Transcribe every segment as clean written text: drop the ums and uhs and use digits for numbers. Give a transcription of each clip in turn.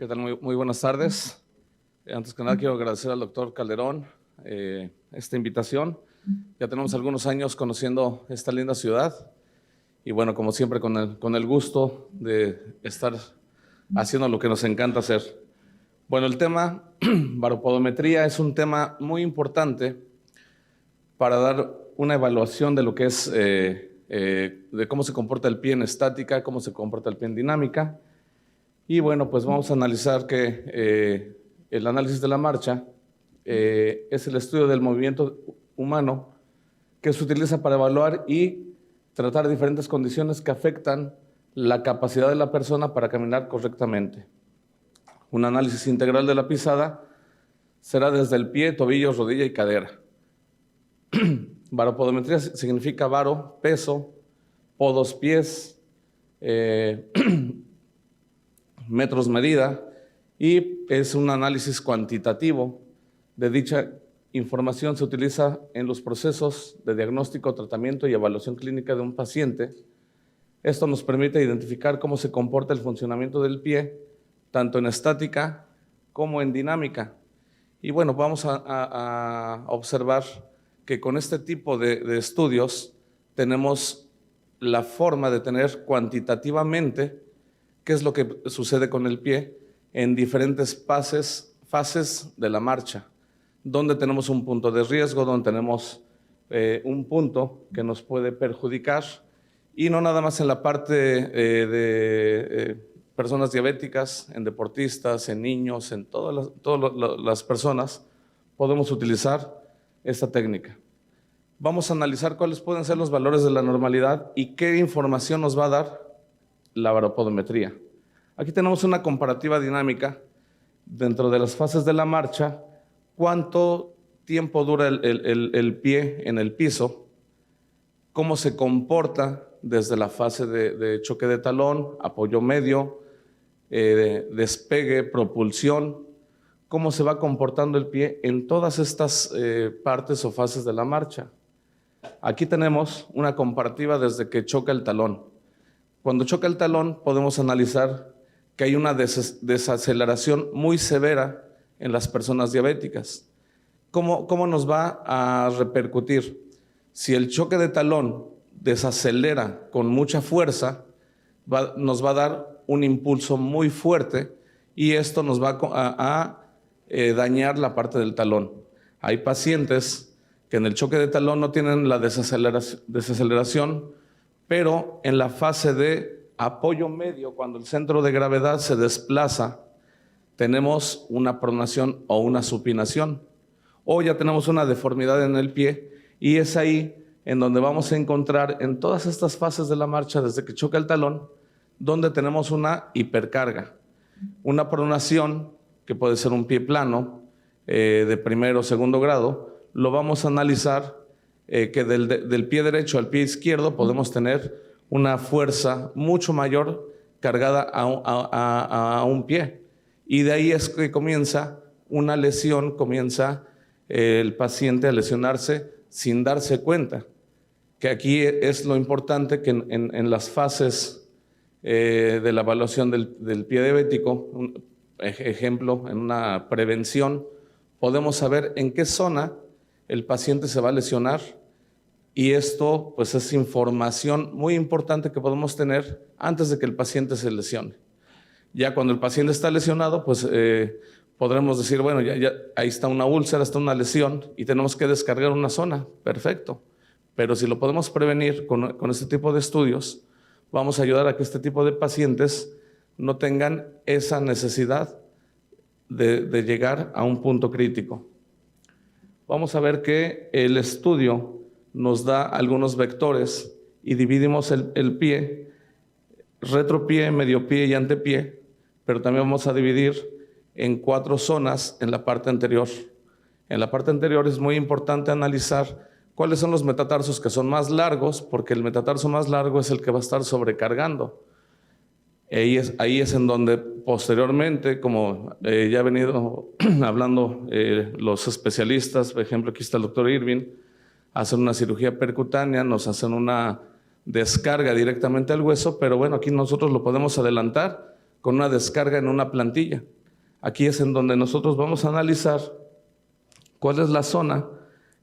¿Qué tal? Muy buenas tardes. Antes que nada quiero agradecer al doctor Calderón esta invitación. Ya tenemos algunos años conociendo esta linda ciudad y bueno, como siempre con el gusto de estar haciendo lo que nos encanta hacer. Bueno, el tema baropodometría es un tema muy importante para dar una evaluación de lo que es de cómo se comporta el pie en estática, cómo se comporta el pie en dinámica. Y bueno, pues vamos a analizar que el análisis de la marcha es el estudio del movimiento humano que se utiliza para evaluar y tratar diferentes condiciones que afectan la capacidad de la persona para caminar correctamente. Un análisis integral de la pisada será desde el pie, tobillo, rodilla y cadera. Baropodometría significa varo, peso, podos, pies, metros medida, y es un análisis cuantitativo de dicha información. Se utiliza en los procesos de diagnóstico, tratamiento y evaluación clínica de un paciente. Esto nos permite identificar cómo se comporta el funcionamiento del pie, tanto en estática como en dinámica. Y bueno, vamos a observar que con este tipo de estudios tenemos la forma de tener cuantitativamente qué es lo que sucede con el pie en diferentes fases de la marcha, donde tenemos un punto de riesgo, donde tenemos un punto que nos puede perjudicar, y no nada más en la parte de personas diabéticas, en deportistas, en niños, en todas las personas podemos utilizar esta técnica. Vamos a analizar cuáles pueden ser los valores de la normalidad y qué información nos va a dar la baropodometría. Aquí tenemos una comparativa dinámica dentro de las fases de la marcha, cuánto tiempo dura el pie en el piso, cómo se comporta desde la fase de choque de talón, apoyo medio, despegue, propulsión, cómo se va comportando el pie en todas estas partes o fases de la marcha. Aquí tenemos una comparativa desde que choca el talón. Cuando choca el talón podemos analizar que hay una desaceleración muy severa en las personas diabéticas. ¿Cómo nos va a repercutir? Si el choque de talón desacelera con mucha fuerza, nos va a dar un impulso muy fuerte y esto nos va a dañar la parte del talón. Hay pacientes que en el choque de talón no tienen la desaceleración, pero en la fase de apoyo medio, cuando el centro de gravedad se desplaza, tenemos una pronación o una supinación, o ya tenemos una deformidad en el pie, y es ahí en donde vamos a encontrar en todas estas fases de la marcha, desde que choca el talón, donde tenemos una hipercarga, una pronación, que puede ser un pie plano, de primero o segundo grado. Lo vamos a analizar que del pie derecho al pie izquierdo podemos tener una fuerza mucho mayor cargada a un pie. Y de ahí es que comienza una lesión, comienza el paciente a lesionarse sin darse cuenta. Que aquí es lo importante, que en las fases de la evaluación del pie diabético, ejemplo, en una prevención, podemos saber en qué zona el paciente se va a lesionar, y esto pues es información muy importante que podemos tener antes de que el paciente se lesione. Ya cuando el paciente está lesionado, pues podremos decir, bueno, ya ahí está una úlcera, está una lesión y tenemos que descargar una zona, perfecto. Pero si lo podemos prevenir con este tipo de estudios, vamos a ayudar a que este tipo de pacientes no tengan esa necesidad de llegar a un punto crítico. Vamos a ver que el estudio nos da algunos vectores y dividimos el pie, retropié, mediopié y antepié, pero también vamos a dividir en 4 zonas en la parte anterior. En la parte anterior es muy importante analizar cuáles son los metatarsos que son más largos, porque el metatarso más largo es el que va a estar sobrecargando. Ahí es en donde posteriormente, como ya ha venido hablando los especialistas, por ejemplo, aquí está el doctor Irving, hacen una cirugía percutánea, nos hacen una descarga directamente al hueso, pero bueno, aquí nosotros lo podemos adelantar con una descarga en una plantilla. Aquí es en donde nosotros vamos a analizar cuál es la zona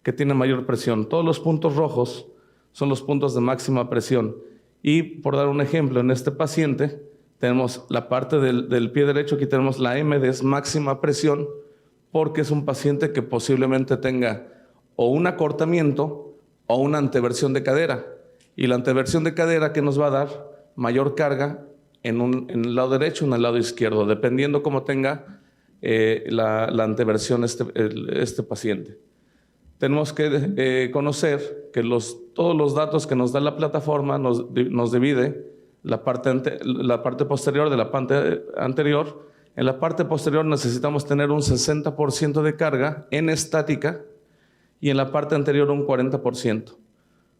que tiene mayor presión. Todos los puntos rojos son los puntos de máxima presión. Y por dar un ejemplo, en este paciente tenemos la parte del pie derecho, aquí tenemos la M de máxima presión, porque es un paciente que posiblemente tenga o un acortamiento o una anteversión de cadera. Y la anteversión de cadera que nos va a dar mayor carga en el lado derecho o en el lado izquierdo, dependiendo cómo tenga la anteversión este paciente. Tenemos que conocer que todos los datos que nos da la plataforma nos divide la parte posterior de la parte anterior. En la parte posterior necesitamos tener un 60% de carga en estática y en la parte anterior un 40%,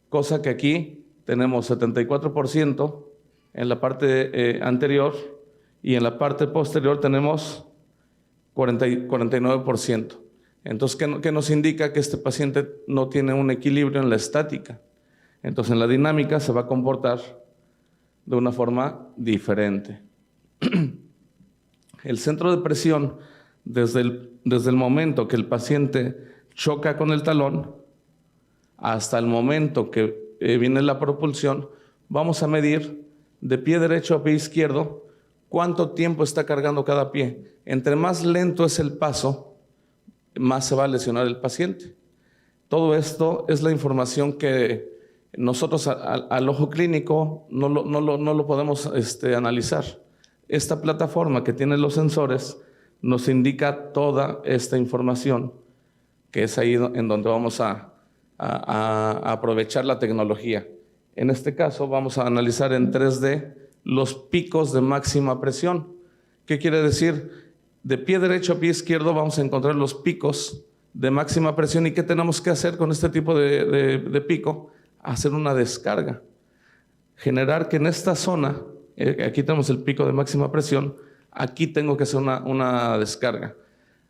cosa que aquí tenemos 74% en la parte anterior y en la parte posterior tenemos 49%. Entonces, ¿qué nos indica? Que este paciente no tiene un equilibrio en la estática. Entonces, en la dinámica se va a comportar de una forma diferente. El centro de presión, desde el momento que el paciente choca con el talón hasta el momento que viene la propulsión, vamos a medir de pie derecho a pie izquierdo cuánto tiempo está cargando cada pie. Entre más lento es el paso, más se va a lesionar el paciente. Todo esto es la información que nosotros al ojo clínico no lo podemos analizar. Esta plataforma que tiene los sensores nos indica toda esta información, que es ahí en donde vamos a aprovechar la tecnología. En este caso vamos a analizar en 3D los picos de máxima presión. ¿Qué quiere decir? De pie derecho a pie izquierdo vamos a encontrar los picos de máxima presión. ¿Y qué tenemos que hacer con este tipo de pico? Hacer una descarga. Generar que en esta zona, aquí tenemos el pico de máxima presión, aquí tengo que hacer una descarga.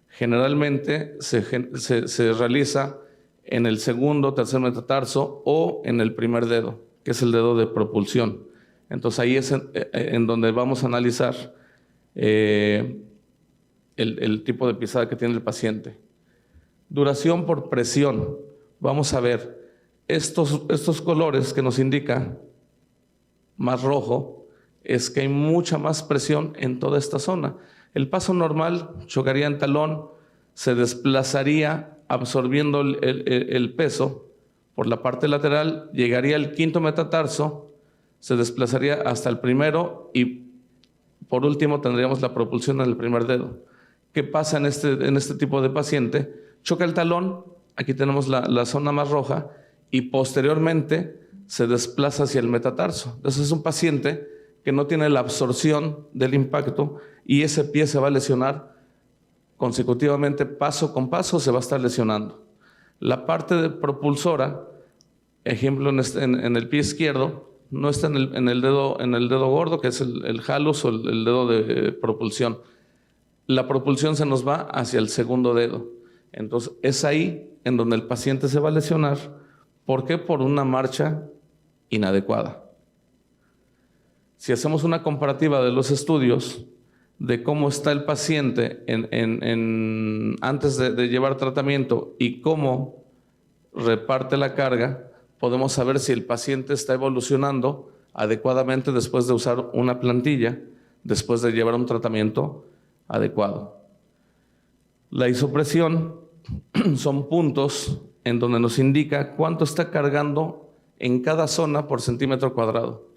Generalmente se realiza en el segundo, tercer metatarso o en el primer dedo, que es el dedo de propulsión. Entonces ahí es en donde vamos a analizar el tipo de pisada que tiene el paciente. Duración por presión. Vamos a ver estos colores que nos indica más rojo, es que hay mucha más presión en toda esta zona. El paso normal chocaría en talón, se desplazaría absorbiendo el peso por la parte lateral, llegaría al quinto metatarso, se desplazaría hasta el primero y por último tendríamos la propulsión en el primer dedo. ¿Qué pasa en este tipo de paciente? Choca el talón, aquí tenemos la zona más roja, y posteriormente se desplaza hacia el metatarso. Entonces es un paciente que no tiene la absorción del impacto y ese pie se va a lesionar consecutivamente, paso con paso se va a estar lesionando. La parte de propulsora, ejemplo en el pie izquierdo, no está en el dedo gordo, que es el halus o el dedo de propulsión. La propulsión se nos va hacia el segundo dedo. Entonces es ahí en donde el paciente se va a lesionar. ¿Por qué? Por una marcha inadecuada. Si hacemos una comparativa de los estudios de cómo está el paciente antes de llevar tratamiento y cómo reparte la carga, podemos saber si el paciente está evolucionando adecuadamente después de usar una plantilla, después de llevar un tratamiento adecuado. La isopresión son puntos en donde nos indica cuánto está cargando en cada zona por centímetro cuadrado.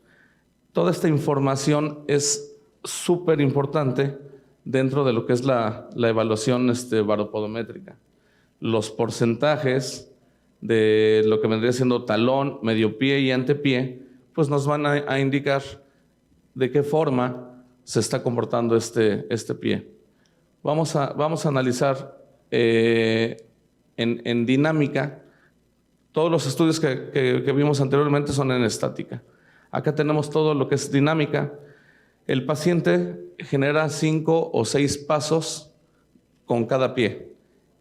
Toda esta información es súper importante dentro de lo que es la evaluación baropodométrica. Los porcentajes de lo que vendría siendo talón, medio pie y antepié, pues nos van a indicar de qué forma se está comportando este pie. Vamos a analizar en dinámica. Todos los estudios que vimos anteriormente son en estática. Acá tenemos todo lo que es dinámica. El paciente genera 5 o 6 pasos con cada pie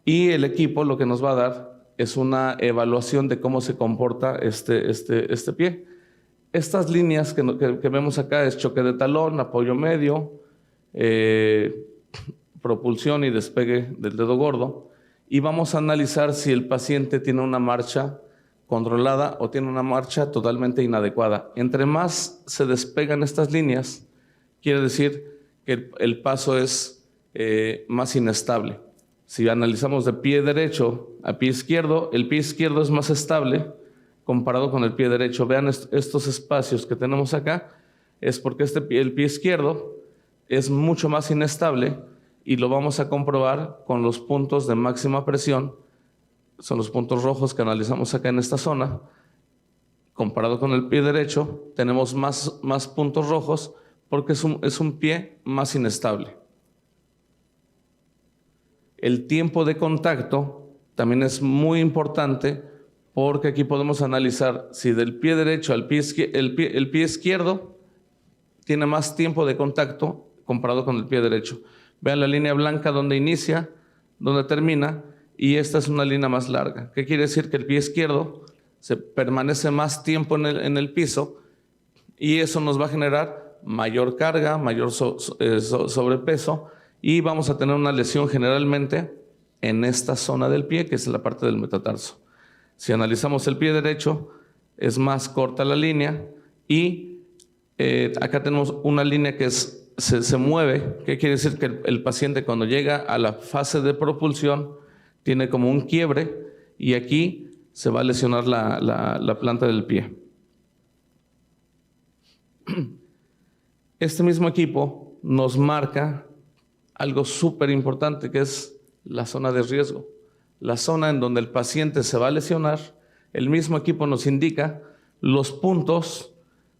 y el equipo lo que nos va a dar es una evaluación de cómo se comporta este pie. Estas líneas que vemos acá es choque de talón, apoyo medio, propulsión y despegue del dedo gordo, y vamos a analizar si el paciente tiene una marcha controlada o tiene una marcha totalmente inadecuada. Entre más se despegan estas líneas, quiere decir que el paso es más inestable. Si analizamos de pie derecho a pie izquierdo, el pie izquierdo es más estable comparado con el pie derecho. Vean estos espacios que tenemos acá, es porque el pie izquierdo es mucho más inestable, y lo vamos a comprobar con los puntos de máxima presión. Son los puntos rojos que analizamos acá en esta zona. Comparado con el pie derecho, tenemos más puntos rojos porque es un pie más inestable. El tiempo de contacto también es muy importante, porque aquí podemos analizar si del pie derecho al el pie izquierdo tiene más tiempo de contacto comparado con el pie derecho. Vean la línea blanca donde inicia, donde termina, y esta es una línea más larga. ¿Qué quiere decir? Que el pie izquierdo permanece más tiempo en el piso, y eso nos va a generar mayor carga, mayor sobrepeso, y vamos a tener una lesión generalmente en esta zona del pie, que es la parte del metatarso. Si analizamos el pie derecho, es más corta la línea, y acá tenemos una línea que se mueve. ¿Qué quiere decir? Que el paciente, cuando llega a la fase de propulsión, tiene como un quiebre, y aquí se va a lesionar la planta del pie. Este mismo equipo nos marca algo súper importante, que es la zona de riesgo, la zona en donde el paciente se va a lesionar. El mismo equipo nos indica los puntos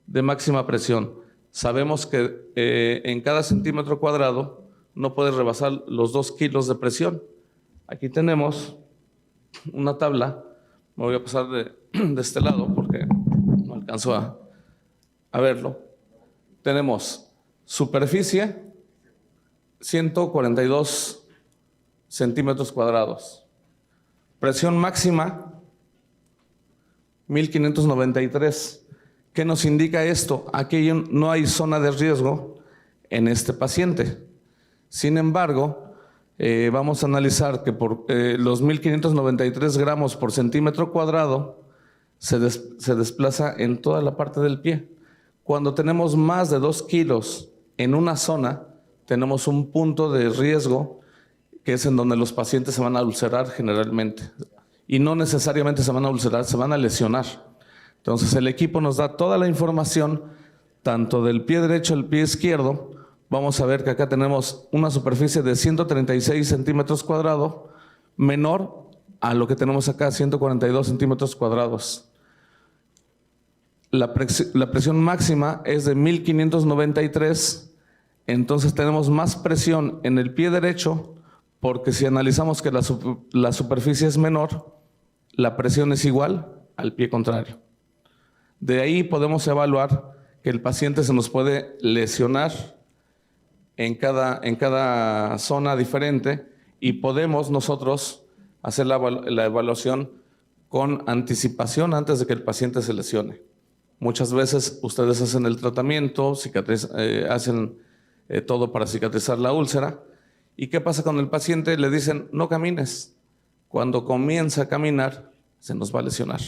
de máxima presión. Sabemos que en cada centímetro cuadrado no puede rebasar los 2 kilos de presión. Aquí tenemos una tabla. Me voy a pasar de este lado porque no alcanzo a verlo. Tenemos superficie, 142 centímetros cuadrados. Presión máxima, 1593. ¿Qué nos indica esto? Aquí no hay zona de riesgo en este paciente. Sin embargo, vamos a analizar que por los 1593 gramos por centímetro cuadrado se desplaza en toda la parte del pie. Cuando tenemos más de 2 kilos en una zona, tenemos un punto de riesgo, que es en donde los pacientes se van a ulcerar generalmente. Y no necesariamente se van a ulcerar, se van a lesionar. Entonces el equipo nos da toda la información, tanto del pie derecho al pie izquierdo. Vamos a ver que acá tenemos una superficie de 136 centímetros cuadrados, menor a lo que tenemos acá, 142 centímetros cuadrados. La presión máxima es de 1593, entonces tenemos más presión en el pie derecho, porque si analizamos que la superficie es menor, la presión es igual al pie contrario. De ahí podemos evaluar que el paciente se nos puede lesionar en cada zona diferente, y podemos nosotros hacer la evaluación con anticipación antes de que el paciente se lesione. Muchas veces ustedes hacen el tratamiento, hacen todo para cicatrizar la úlcera. ¿Y qué pasa con el paciente? Le dicen, no camines. Cuando comienza a caminar, se nos va a lesionar.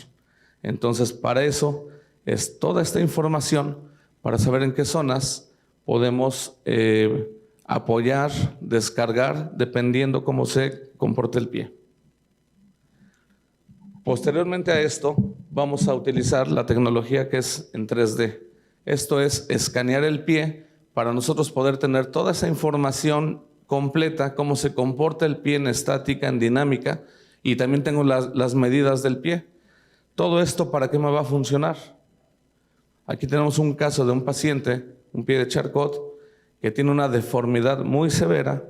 Entonces, para eso es toda esta información, para saber en qué zonas podemos apoyar, descargar, dependiendo cómo se comporte el pie. Posteriormente a esto, vamos a utilizar la tecnología que es en 3D. Esto es escanear el pie para nosotros poder tener toda esa información completa, cómo se comporta el pie en estática, en dinámica, y también tengo las medidas del pie. Todo esto, ¿para qué me va a funcionar? Aquí tenemos un caso de un paciente, un pie de Charcot, que tiene una deformidad muy severa,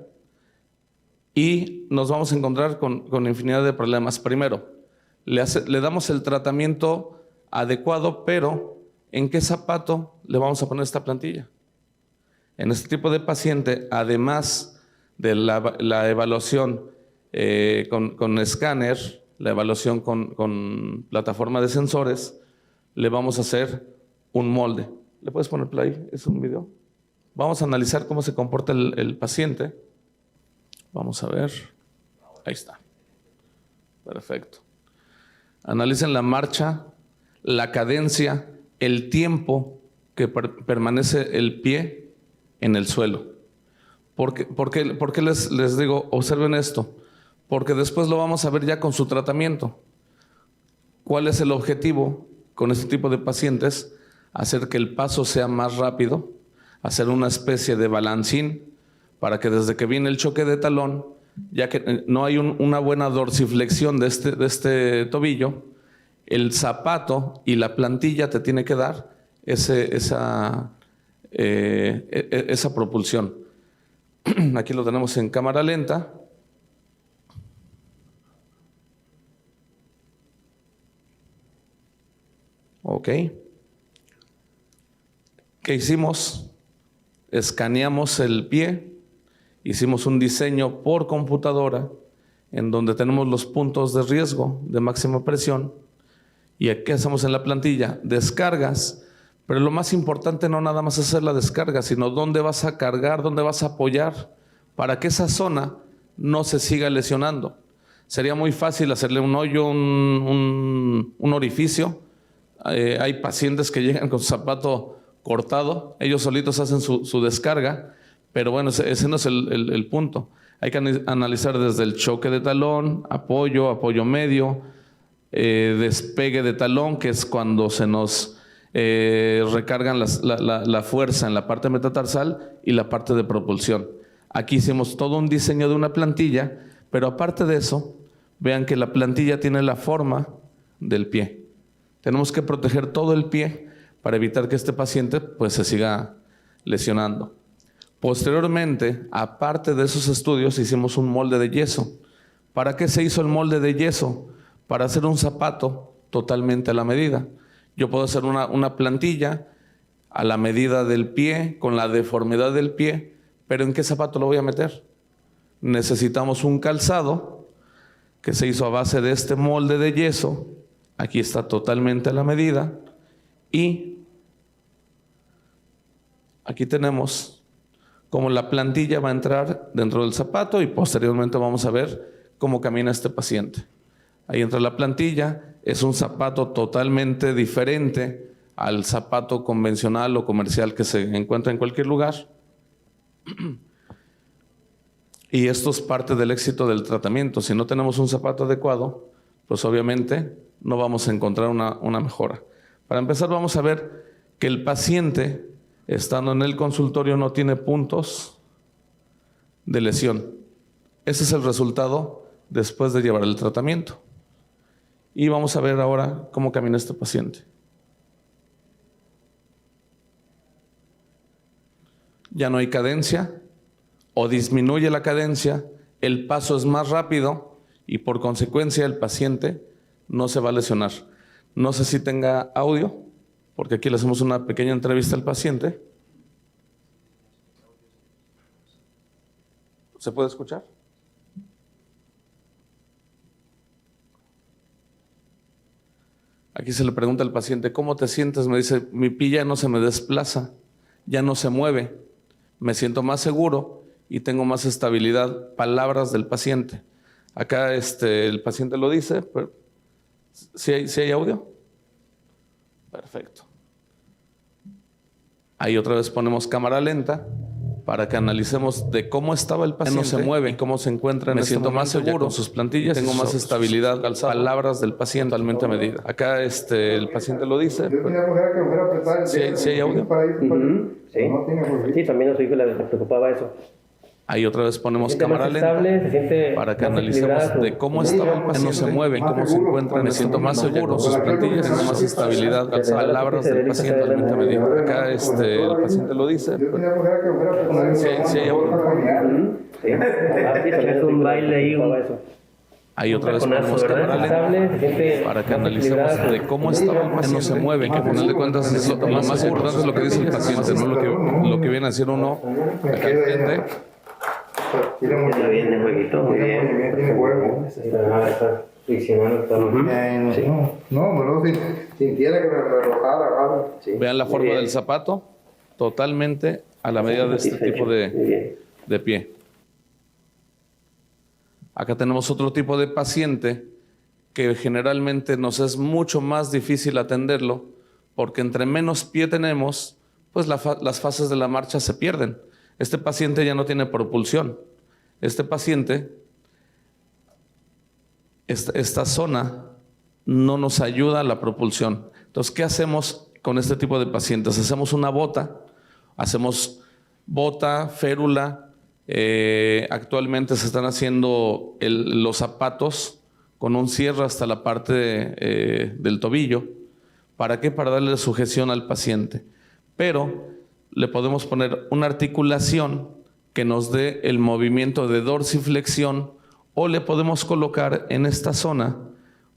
y nos vamos a encontrar con infinidad de problemas. Primero, le damos el tratamiento adecuado, pero ¿en qué zapato le vamos a poner esta plantilla? En este tipo de paciente, además de la evaluación con escáner, la evaluación con plataforma de sensores, le vamos a hacer un molde. ¿Le puedes poner play? ¿Es un video? Vamos a analizar cómo se comporta el paciente. Vamos a ver. Ahí está. Perfecto. Analicen la marcha, la cadencia, el tiempo que permanece el pie en el suelo. ¿Por qué les digo, observen esto? Porque después lo vamos a ver ya con su tratamiento. ¿Cuál es el objetivo con este tipo de pacientes? Hacer que el paso sea más rápido, hacer una especie de balancín para que desde que viene el choque de talón, ya que no hay una buena dorsiflexión de este tobillo, el zapato y la plantilla te tiene que dar esa propulsión. Aquí lo tenemos en cámara lenta. Ok. ¿Qué hicimos? Escaneamos el pie, hicimos un diseño por computadora en donde tenemos los puntos de riesgo de máxima presión. ¿Y qué hacemos en la plantilla? Descargas, pero lo más importante no nada más hacer la descarga, sino dónde vas a cargar, dónde vas a apoyar, para que esa zona no se siga lesionando. Sería muy fácil hacerle un hoyo, un orificio. Hay pacientes que llegan con su zapato cortado, ellos solitos hacen su descarga, pero bueno, ese no es el punto. Hay que analizar desde el choque de talón, apoyo medio, despegue de talón, que es cuando se nos recargan la fuerza en la parte metatarsal y la parte de propulsión. Aquí hicimos todo un diseño de una plantilla, pero aparte de eso, vean que la plantilla tiene la forma del pie. Tenemos que proteger todo el pie para evitar que este paciente pues, se siga lesionando. Posteriormente, aparte de esos estudios, hicimos un molde de yeso. ¿Para qué se hizo el molde de yeso? Para hacer un zapato totalmente a la medida. Yo puedo hacer una plantilla a la medida del pie, con la deformidad del pie, pero ¿en qué zapato lo voy a meter? Necesitamos un calzado que se hizo a base de este molde de yeso. Aquí está totalmente a la medida. Y aquí tenemos cómo la plantilla va a entrar dentro del zapato y posteriormente vamos a ver cómo camina este paciente. Ahí entra la plantilla, es un zapato totalmente diferente al zapato convencional o comercial que se encuentra en cualquier lugar. Y esto es parte del éxito del tratamiento. Si no tenemos un zapato adecuado, pues obviamente no vamos a encontrar una mejora. Para empezar, vamos a ver que el paciente, estando en el consultorio, no tiene puntos de lesión. Ese es el resultado después de llevar el tratamiento. Y vamos a ver ahora cómo camina este paciente. Ya no hay cadencia, o disminuye la cadencia, el paso es más rápido y por consecuencia el paciente no se va a lesionar. No sé si tenga audio, porque aquí le hacemos una pequeña entrevista al paciente. ¿Se puede escuchar? Aquí se le pregunta al paciente, ¿cómo te sientes? Me dice, mi pie ya no se me desplaza, ya no se mueve, me siento más seguro y tengo más estabilidad. Palabras del paciente. Acá el paciente lo dice, pero ¿sí hay audio? Perfecto. Ahí otra vez ponemos cámara lenta para que analicemos de cómo estaba el paciente. No se mueve y cómo se encuentra en este momento. Me siento más seguro con sus plantillas. Tengo más estabilidad. Palabras del paciente totalmente a medida. Acá el paciente lo dice. ¿Sí hay audio? Sí, también a su hijo le preocupaba eso. Ahí otra vez ponemos cámara lenta para que analicemos de cómo estaba el paciente. No se mueve, cómo se encuentra. Me siento más seguro con sus plantillas. Tengo más estabilidad. Palabras del paciente totalmente a medida. Acá el paciente lo dice. Sí hay audio. Es un baile ahí. Ahí otra vez ponemos cámara lenta para que analicemos de cómo estaba el paciente. No se mueve, que al final de cuentas es lo más importante es lo que dice el paciente, no lo que viene a decir uno acá al frente. Está bien de jueguito, muy bien. Tiene juego. Está friccionando todo. No, pero sintiera que me relojara. Vean la forma del zapato, totalmente a la medida de este tipo Muy bien. de pie. Acá tenemos otro tipo de paciente que generalmente nos es mucho más difícil atenderlo porque entre menos pie tenemos, pues las fases de la marcha se pierden. Este paciente ya no tiene propulsión. Este paciente, esta zona no nos ayuda a la propulsión. Entonces, ¿qué hacemos con este tipo de pacientes? Hacemos una bota, hacemos bota, férula. Actualmente se están haciendo los zapatos con un cierre hasta la parte del tobillo. ¿Para qué? Para darle sujeción al paciente. Pero le podemos poner una articulación que nos dé el movimiento de dorsiflexión, o le podemos colocar en esta zona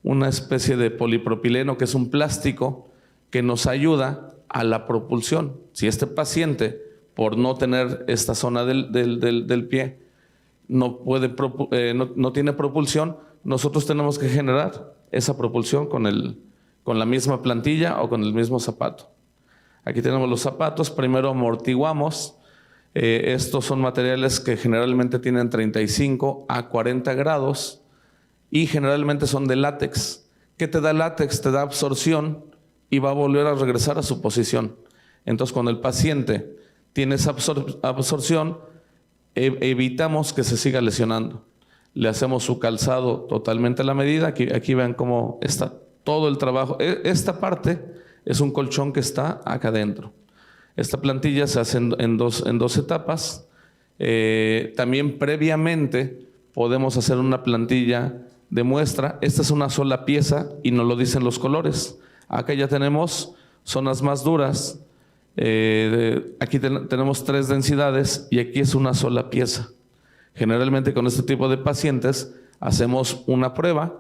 una especie de polipropileno, que es un plástico que nos ayuda a la propulsión. Si este paciente, por no tener esta zona del pie, no tiene propulsión, nosotros tenemos que generar esa propulsión con la misma plantilla o con el mismo zapato. Aquí tenemos los zapatos. Primero amortiguamos. Estos son materiales que generalmente tienen 35 a 40 grados y generalmente son de látex. ¿Qué te da el látex? Te da absorción y va a volver a regresar a su posición. Entonces, cuando el paciente tiene esa absorción, evitamos que se siga lesionando. Le hacemos su calzado totalmente a la medida. Aquí vean cómo está todo el trabajo. Esta parte es un colchón que está acá adentro. Esta plantilla se hace en dos etapas. También previamente podemos hacer una plantilla de muestra. Esta es una sola pieza y nos lo dicen los colores. Acá ya tenemos zonas más duras. Aquí tenemos 3 densidades y aquí es una sola pieza. Generalmente con este tipo de pacientes hacemos una prueba.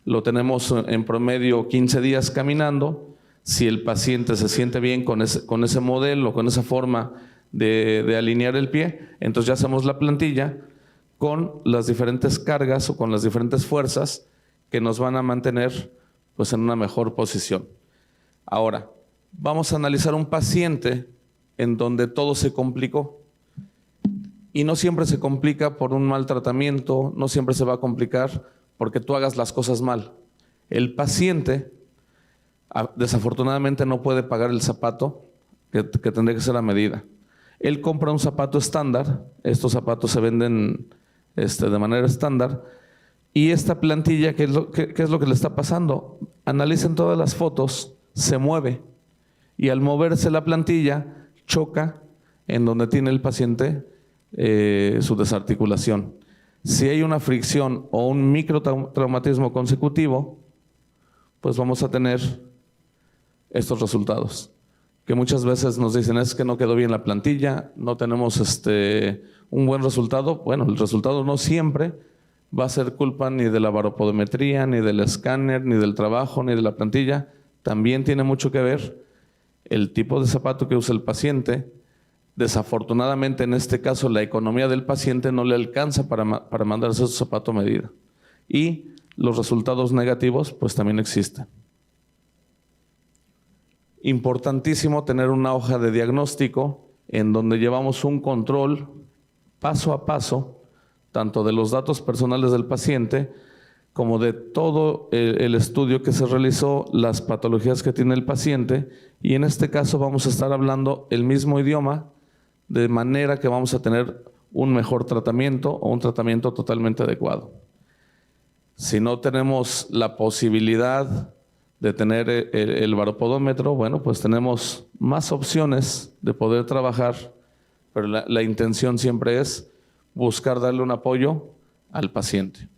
Lo tenemos en promedio 15 días caminando. Si el paciente se siente bien con ese modelo, con esa forma de alinear el pie, entonces ya hacemos la plantilla con las diferentes cargas o con las diferentes fuerzas que nos van a mantener pues, en una mejor posición. Ahora, vamos a analizar un paciente en donde todo se complicó. Y no siempre se complica por un mal tratamiento, no siempre se va a complicar porque tú hagas las cosas mal. El paciente desafortunadamente no puede pagar el zapato que tendría que ser a medida. Él compra un zapato estándar, estos zapatos se venden de manera estándar, y esta plantilla, ¿qué es lo que le está pasando? Analicen todas las fotos, se mueve, y al moverse la plantilla, choca en donde tiene el paciente su desarticulación. Si hay una fricción o un microtraumatismo consecutivo, pues vamos a tener estos resultados, que muchas veces nos dicen es que no quedó bien la plantilla, no tenemos un buen resultado. Bueno, el resultado no siempre va a ser culpa ni de la baropodometría, ni del escáner, ni del trabajo, ni de la plantilla. También tiene mucho que ver el tipo de zapato que usa el paciente. Desafortunadamente, en este caso, la economía del paciente no le alcanza para mandarse su zapato a medida. Y los resultados negativos, pues también existen. Importantísimo tener una hoja de diagnóstico en donde llevamos un control paso a paso, tanto de los datos personales del paciente como de todo el estudio que se realizó, las patologías que tiene el paciente, y en este caso vamos a estar hablando el mismo idioma, de manera que vamos a tener un mejor tratamiento o un tratamiento totalmente adecuado. Si no tenemos la posibilidad de tener el baropodómetro, bueno, pues tenemos más opciones de poder trabajar, pero la intención siempre es buscar darle un apoyo al paciente.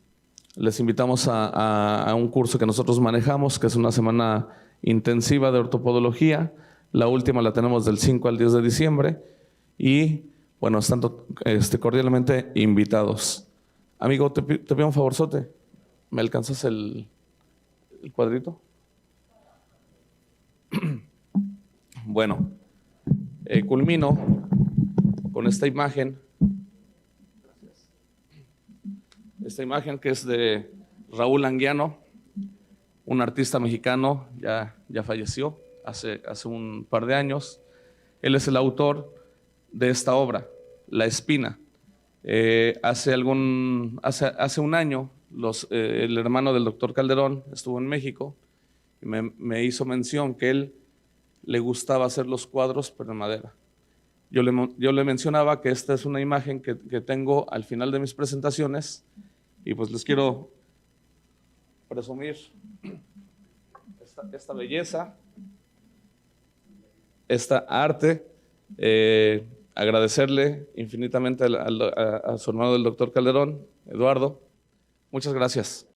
Les invitamos a un curso que nosotros manejamos, que es una semana intensiva de ortopodología. La última la tenemos del 5 al 10 de diciembre y, bueno, están cordialmente invitados. Amigo, te pido un favorzote. ¿Me alcanzas el cuadrito? Bueno, culmino con esta imagen. Esta imagen que es de Raúl Anguiano, un artista mexicano, ya falleció hace un par de años. Él es el autor de esta obra, La Espina. Hace un año, el hermano del doctor Calderón estuvo en México y me hizo mención que él le gustaba hacer los cuadros, pero en madera. Yo le mencionaba que esta es una imagen que tengo al final de mis presentaciones y pues les quiero presumir esta belleza, esta arte, agradecerle infinitamente a su hermano del doctor Calderón, Eduardo. Muchas gracias.